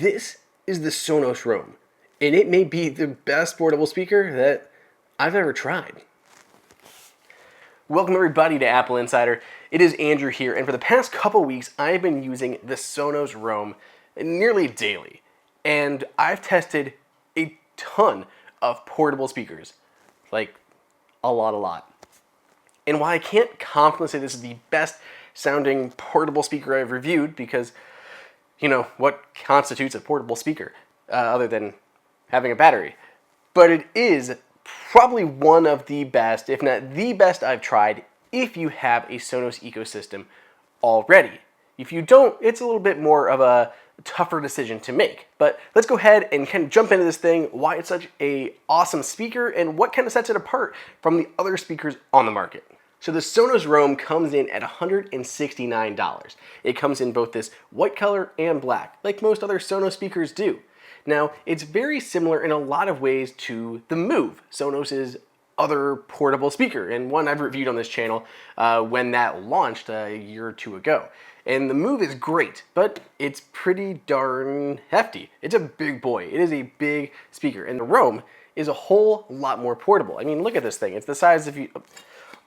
This is the Sonos Roam, and it may be the best portable speaker that I've ever tried. Welcome everybody to AppleInsider. It is Andrew here, and for the past couple weeks, I've been using the Sonos Roam nearly daily, and I've tested a ton of portable speakers, like a lot. And while I can't confidently say this is the best sounding portable speaker I've reviewed, because you know, what constitutes a portable speaker other than having a battery? But it is probably one of the best, if not the best I've tried if you have a Sonos ecosystem already. If you don't, it's a little bit more of a tougher decision to make. But let's go ahead and kind of jump into this thing, why it's such a awesome speaker and what kind of sets it apart from the other speakers on the market. So the Sonos Roam comes in at $169. It comes in both this white color and black, like most other Sonos speakers do. Now, it's very similar in a lot of ways to the Move, Sonos's other portable speaker, and one I've reviewed on this channel when that launched a year or two ago. And the Move is great, but it's pretty darn hefty. It's a big boy. It is a big speaker, and the Roam is a whole lot more portable. I mean, look at this thing. It's the size of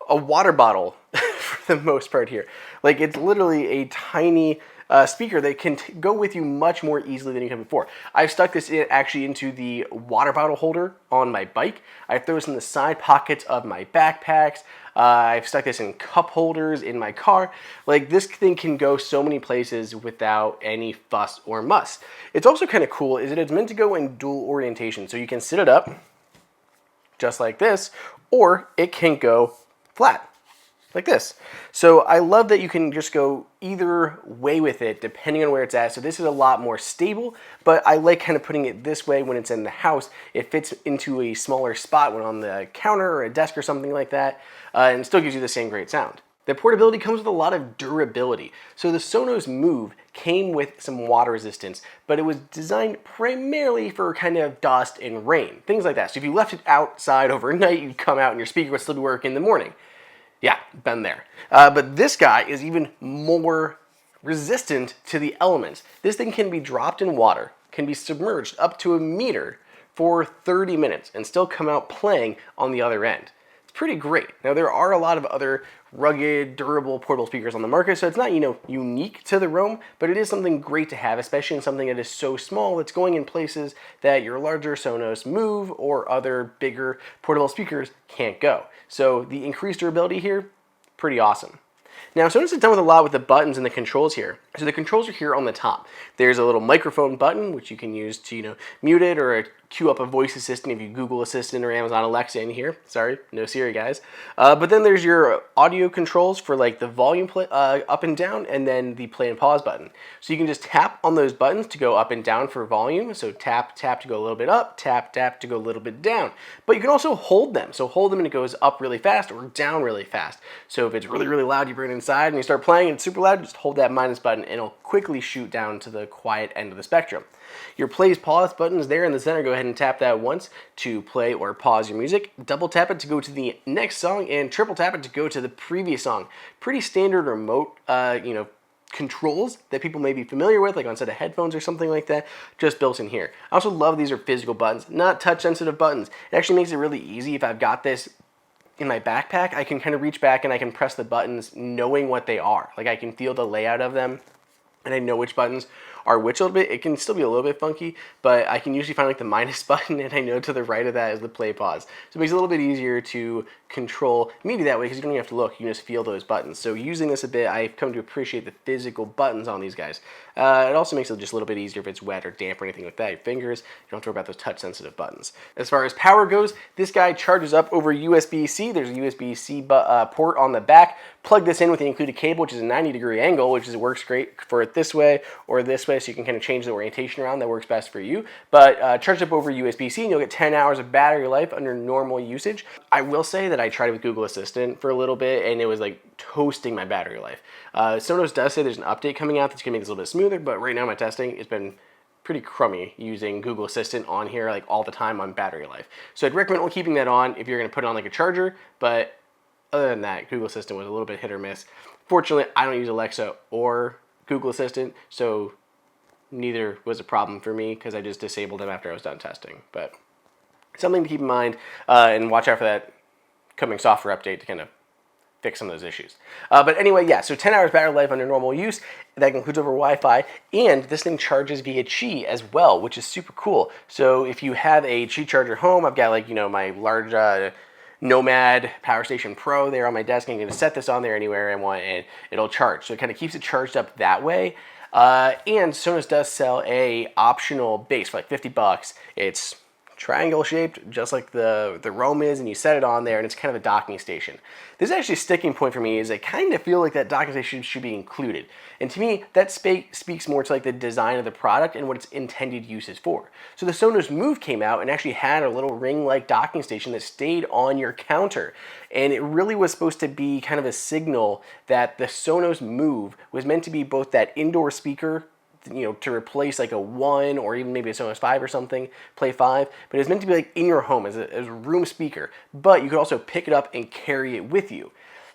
a water bottle for the most part here. Like, it's literally a tiny speaker that can go with you much more easily than you can before. I've stuck this actually into the water bottle holder on my bike. I throw this in the side pockets of my backpacks. I've stuck this in cup holders in my car. Like, this thing can go so many places without any fuss or muss. It's also kind of cool is that it's meant to go in dual orientation. So you can sit it up just like this, or it can go flat, like this. So I love that you can just go either way with it depending on where it's at. So this is a lot more stable, but I like kind of putting it this way when it's in the house. It fits into a smaller spot when on the counter or a desk or something like that, and still gives you the same great sound. The portability comes with a lot of durability. So the Sonos Move came with some water resistance, but it was designed primarily for kind of dust and rain, things like that. So if you left it outside overnight, you'd come out and your speaker would still be working in the morning. Yeah, been there. But this guy is even more resistant to the elements. This thing can be dropped in water, can be submerged up to a meter for 30 minutes and still come out playing on the other end. It's pretty great. Now, there are a lot of other rugged, durable portable speakers on the market, so it's not, unique to the Roam, but it is something great to have, especially in something that is so small that's going in places that your larger Sonos Move or other bigger portable speakers can't go. So the increased durability here, pretty awesome. Now, Sonos has done with a lot with the buttons and the controls here. So the controls are here on the top. There's a little microphone button, which you can use to, mute it or queue up a voice assistant if you Google Assistant or Amazon Alexa in here. Sorry, no Siri, guys. But then there's your audio controls for like the volume up and down, and then the play and pause button. So you can just tap on those buttons to go up and down for volume. So tap, tap to go a little bit up, tap, tap to go a little bit down. But you can also hold them. So hold them and it goes up really fast or down really fast. So if it's really, really loud, you bring it inside and you start playing and it's super loud, just hold that minus button and it'll quickly shoot down to the quiet end of the spectrum. Your plays pause button is there in the center. Go ahead and tap that once to play or pause your music. Double tap it to go to the next song and triple tap it to go to the previous song. Pretty standard remote, controls that people may be familiar with, like on a set of headphones or something like that, just built in here. I also love these are physical buttons, not touch sensitive buttons. It actually makes it really easy if I've got this in my backpack, I can kind of reach back and I can press the buttons knowing what they are. Like I can feel the layout of them and I know which buttons are which a little bit. It can still be a little bit funky, but I can usually find like the minus button and I know to the right of that is the play pause. So it makes it a little bit easier to control MIDI that way because you don't even have to look, you can just feel those buttons. So using this a bit, I've come to appreciate the physical buttons on these guys. It also makes it just a little bit easier if it's wet or damp or anything like that. Your fingers, you don't have to worry about those touch sensitive buttons. As far as power goes, this guy charges up over USB-C. There's a USB-C port on the back. Plug this in with the included cable, which is a 90-degree angle, which works great for it this way or this way, so you can kind of change the orientation around. That works best for you. But charge up over USB-C and you'll get 10 hours of battery life under normal usage. I will say that I tried it with Google Assistant for a little bit and it was like toasting my battery life. Sonos does say there's an update coming out that's going to make this a little bit smoother, but right now my testing, it's been pretty crummy using Google Assistant on here like all the time on battery life. So I'd recommend only keeping that on if you're going to put it on like a charger, but other than that, Google Assistant was a little bit hit or miss. Fortunately, I don't use Alexa or Google Assistant, so neither was a problem for me because I just disabled them after I was done testing. But something to keep in mind, and watch out for that coming software update to kind of fix some of those issues. But anyway, yeah, so 10 hours battery life under normal use. That includes over Wi-Fi, and this thing charges via Qi as well, which is super cool. So if you have a Qi charger home, I've got like, my large Nomad Power Station Pro there on my desk. I'm going to set this on there anywhere I want, and it'll charge. So it kind of keeps it charged up that way. And Sonos does sell a optional base for like $50. It's triangle shaped, just like the Roam is, and you set it on there, and it's kind of a docking station. This is actually a sticking point for me, is I kind of feel like that docking station should be included. And to me, that speaks more to like the design of the product and what its intended use is for. So the Sonos Move came out and actually had a little ring-like docking station that stayed on your counter. And it really was supposed to be kind of a signal that the Sonos Move was meant to be both that indoor speaker, to replace like a 1 or even maybe a Sonos 5 or something, Play 5, but it's meant to be like in your home as a room speaker, but you could also pick it up and carry it with you.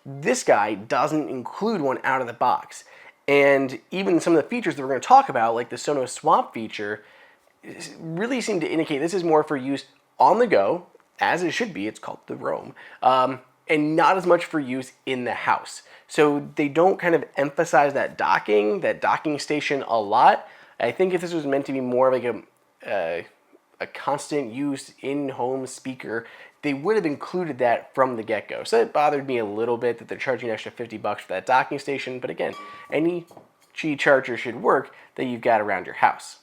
This guy doesn't include one out of the box. And even some of the features that we're going to talk about, like the Sonos Swap feature, really seem to indicate this is more for use on the go, as it should be. It's called the Roam, and not as much for use in the house. So they don't kind of emphasize that docking station a lot. I think if this was meant to be more of like a constant use in-home speaker, they would have included that from the get-go. So it bothered me a little bit that they're charging an extra $50 for that docking station. But again, any Qi charger should work that you've got around your house.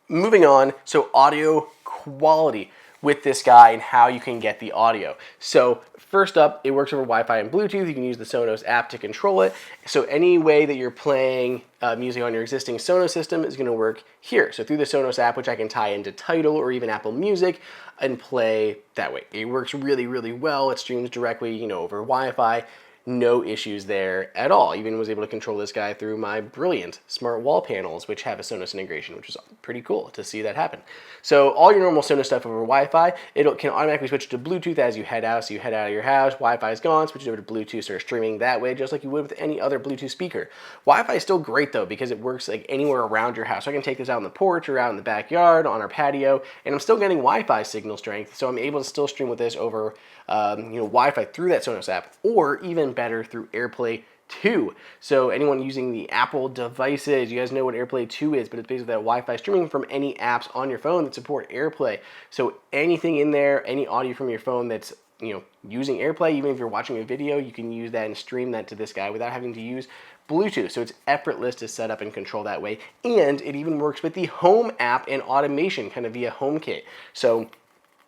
Moving on, so audio quality with this guy and how you can get the audio. So first up, it works over Wi-Fi and Bluetooth. You can use the Sonos app to control it. So any way that you're playing music on your existing Sonos system is going to work here. So through the Sonos app, which I can tie into Tidal or even Apple Music and play that way. It works really, really well. It streams directly, over Wi-Fi. No issues there at all. Even was able to control this guy through my brilliant smart wall panels, which have a Sonos integration, which is pretty cool to see that happen. So all your normal Sonos stuff over Wi-Fi, it can automatically switch to Bluetooth as you head out. So you head out of your house, Wi-Fi is gone, switch it over to Bluetooth, start streaming that way, just like you would with any other Bluetooth speaker. Wi-Fi is still great though, because it works like anywhere around your house. So I can take this out on the porch or out in the backyard, on our patio, and I'm still getting Wi-Fi signal strength. So I'm able to still stream with this over Wi-Fi through that Sonos app, or even better through AirPlay 2. So anyone using the Apple devices, you guys know what AirPlay 2 is, but it's basically that Wi-Fi streaming from any apps on your phone that support AirPlay. So anything in there, any audio from your phone that's using AirPlay, even if you're watching a video, you can use that and stream that to this guy without having to use Bluetooth. So it's effortless to set up and control that way. And it even works with the Home app and automation kind of via HomeKit. So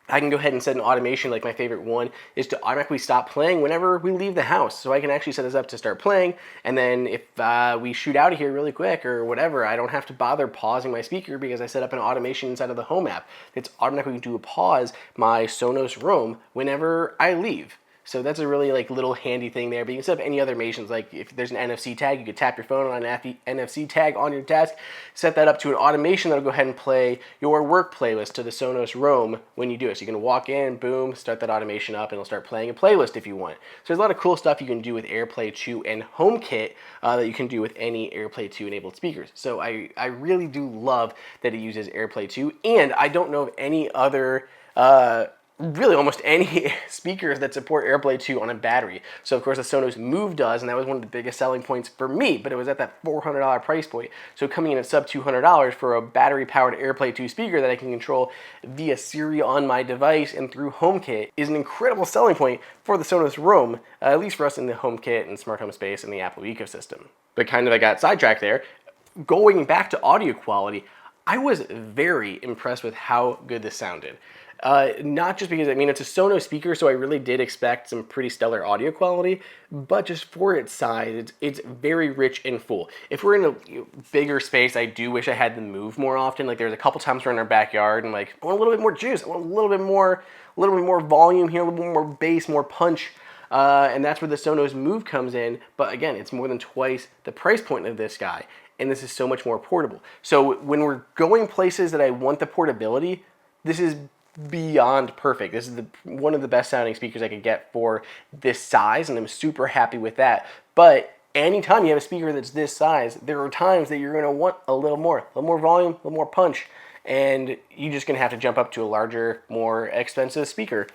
I can go ahead and set an automation, like my favorite one is to automatically stop playing whenever we leave the house. So I can actually set this up to start playing, and then if we shoot out of here really quick or whatever, I don't have to bother pausing my speaker because I set up an automation inside of the Home app that's automatically going to pause my Sonos Roam whenever I leave. So that's a really little handy thing there. But you can set up any other automations. Like if there's an NFC tag, you could tap your phone on an NFC tag on your desk, set that up to an automation that'll go ahead and play your work playlist to the Sonos Roam when you do it. So you can walk in, boom, start that automation up, and it'll start playing a playlist if you want. So there's a lot of cool stuff you can do with AirPlay 2 and HomeKit that you can do with any AirPlay 2 enabled speakers. So I really do love that it uses AirPlay 2, and I don't know of any other really almost any speakers that support AirPlay 2 on a battery. So of course the Sonos Move does, and that was one of the biggest selling points for me, but it was at that $400 price point. So coming in at sub $200 for a battery powered AirPlay 2 speaker that I can control via Siri on my device and through HomeKit is an incredible selling point for the Sonos Roam, at least for us in the HomeKit and smart home space and the Apple ecosystem. But I got sidetracked there. Going back to audio quality, I was very impressed with how good this sounded. Not just because, it's a Sonos speaker, so I really did expect some pretty stellar audio quality, but just for its size, it's very rich and full. If we're in a bigger space, I do wish I had them move more often. Like there's a couple times we're in our backyard and I want a little bit more juice. I want a little bit more volume here, a little bit more bass, more punch. And that's where the Sonos Move comes in. But again, it's more than twice the price point of this guy. And this is so much more portable. So when we're going places that I want the portability, this is beyond perfect. This is one of the best sounding speakers I could get for this size, and I'm super happy with that. But anytime you have a speaker that's this size, there are times that you're going to want a little more volume, a little more punch, and you're just going to have to jump up to a larger, more expensive speaker.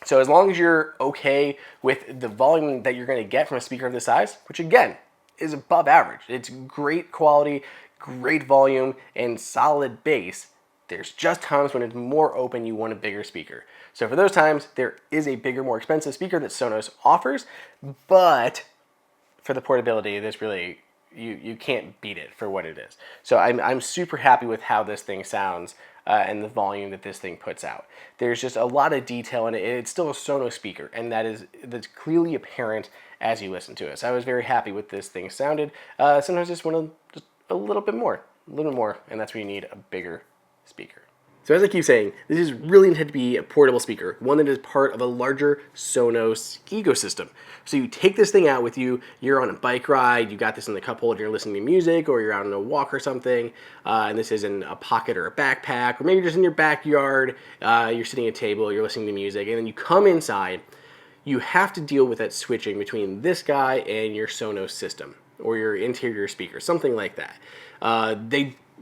So as long as you're okay with the volume that you're going to get from a speaker of this size, which again is above average, it's great quality, great volume, and solid bass, there's just times when it's more open, you want a bigger speaker. So for those times, there is a bigger, more expensive speaker that Sonos offers, but for the portability, this really, you can't beat it for what it is. So I'm super happy with how this thing sounds and the volume that this thing puts out. There's just a lot of detail in it. It's still a Sonos speaker, and that's clearly apparent as you listen to it. So I was very happy with this thing sounded. Sometimes I just want just a little bit more, and that's where you need a bigger speaker. So as I keep saying, this is really intended to be a portable speaker, one that is part of a larger Sonos ecosystem. So you take this thing out with you, you're on a bike ride, you got this in the cup holder, you're listening to music, or you're out on a walk or something, and this is in a pocket or a backpack, or maybe you're just in your backyard, you're sitting at a table, you're listening to music, and then you come inside, you have to deal with that switching between this guy and your Sonos system, or your interior speaker, something like that.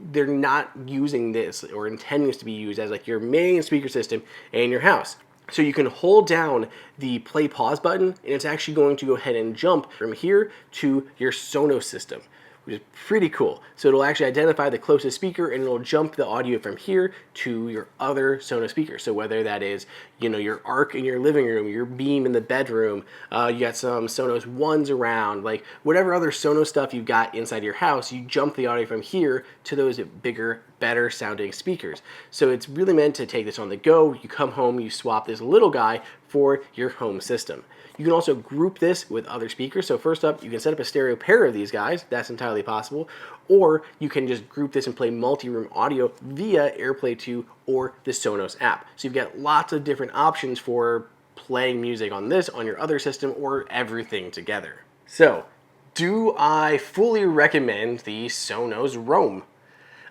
They're not using this or intending this to be used as like your main speaker system in your house. So you can hold down the play pause button and it's actually going to go ahead and jump from here to your Sonos system, which is pretty cool. So it'll actually identify the closest speaker and it'll jump the audio from here to your other Sonos speaker. So whether that is, your Arc in your living room, your Beam in the bedroom, you got some Sonos Ones around, like whatever other Sonos stuff you've got inside your house, you jump the audio from here to those bigger, better sounding speakers. So it's really meant to take this on the go. You come home, you swap this little guy for your home system. You can also group this with other speakers. So first up, you can set up a stereo pair of these guys. That's entirely possible. Or you can just group this and play multi-room audio via AirPlay 2 or the Sonos app. So you've got lots of different options for playing music on this, on your other system, or everything together. So, do I fully recommend the Sonos Roam?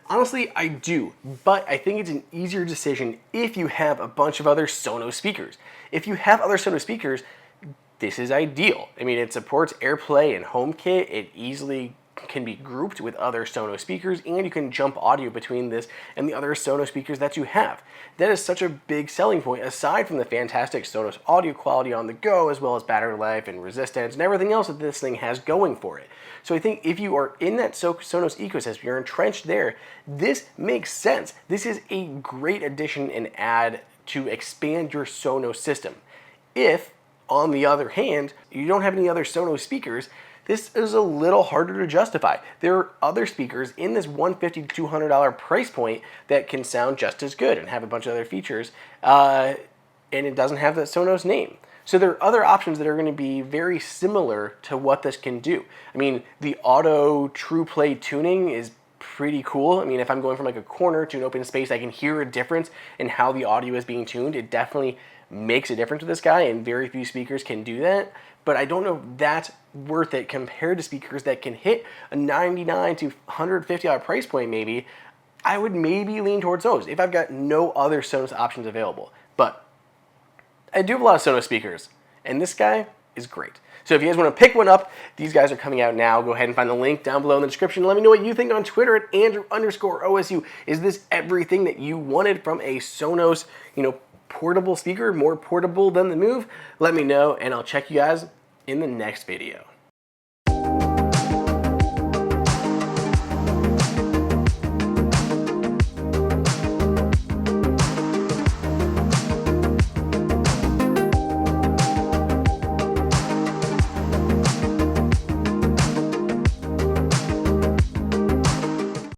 Honestly, I do, but I think it's an easier decision if you have a bunch of other Sonos speakers. If you have other Sonos speakers, this is ideal. I mean, it supports AirPlay and HomeKit. It easily can be grouped with other Sonos speakers, and you can jump audio between this and the other Sonos speakers that you have. That is such a big selling point, aside from the fantastic Sonos audio quality on the go, as well as battery life and resistance and everything else that this thing has going for it. So I think if you are in that Sonos ecosystem, you're entrenched there, this makes sense. This is a great addition and add to expand your Sonos system. If, on the other hand, you don't have any other Sonos speakers, this is a little harder to justify. There are other speakers in this $150 to $200 price point that can sound just as good and have a bunch of other features, and it doesn't have that Sonos name. So there are other options that are going to be very similar to what this can do. I mean, the auto true play tuning is pretty cool. I mean, if I'm going from like a corner to an open space, I can hear a difference in how the audio is being tuned. It definitely makes a difference with this guy, and very few speakers can do that. But I don't know if that's worth it compared to speakers that can hit a $99 to $150 price point maybe. I would maybe lean towards those if I've got no other Sonos options available. But I do have a lot of Sonos speakers, and this guy is great. So if you guys want to pick one up, these guys are coming out now. Go ahead and find the link down below in the description. Let me know what you think on Twitter at Andrew_OSU. Is this everything that you wanted from a Sonos, portable speaker, more portable than the Move? Let me know, and I'll check you guys in the next video.